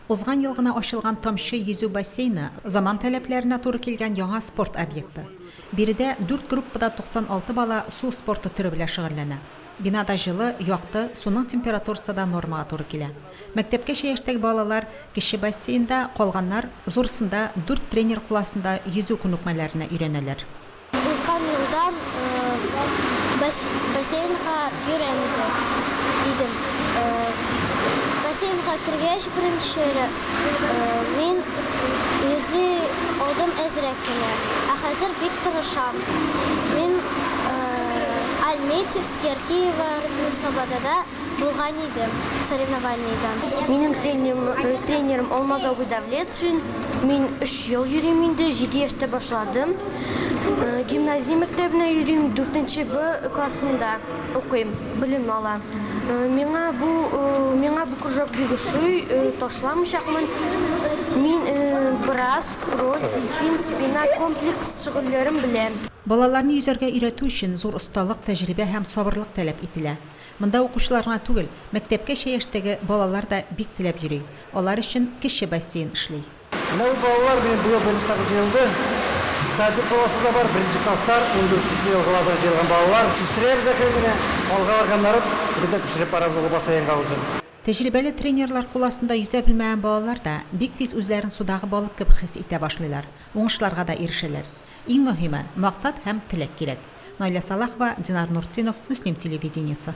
Узган ел гына ачылган Тамчы йөзү бассейны заман таләпләренә туры килгән яңа спорт объекты. Биредә 4 группада 96 бала су спорты түрі белән шөгыльләнә. Бинада җылы, якты, суның температурасы да нормага туры килә. Мәктәпкәчә яшьтәге балалар кече бассейнда, калганнар зурсында 4 тренер классында йөзү күнекмәләренә өйрәнәләр. Узган елдан бассейнга идем. Бассейнга кергәч беренче раз мин йөзү алдым әзрәк кенә, ә хәзер бик тырышам. Мин Альметьевск, Киева, Слободада булган идем соревнованиедән. Минем тренерым Алмаз Абыдавлетшин. Мин 3 ел йөрим инде, 7 яшьтә башладым. Гимназия мәктәбенә йөрим, 4нче Б классында укыйм, белем алам. Миңа бу кружок бик ошый, ташламыйчакмын. Мин брас, кроль, дельфин, спина, комплекс шөгыльләрен беләм. Балаларны йөзәргә өйрәтү өчен зур осталык, тәҗрибә һәм сабырлык таләп ителә. Монда укучыларга түгел, мәктәпкәчә яшьтәге балалар да бик теләп йөри. Алар өчен кече бассейн эшли. Менә балалар менә бу беренче җылды. Садик классында бар, беренче класстар, 14нче елгыларда җыелган балалар. Үстерәбез әкренлегенә, алга барганнар бирдә күчереп барабыз бассейнга уже. Тәҗрибәле тренерлар кул астында yüзә белмәгән балалар да бик тиз үзләрен судагы балык кебек хис итә башлыйлар. Уңышларга да ирешәләр. Иң мөһиме максат һәм теләк кирәк. Найля Салахова, Динар Нуртдинов, Муслим телевидениесе.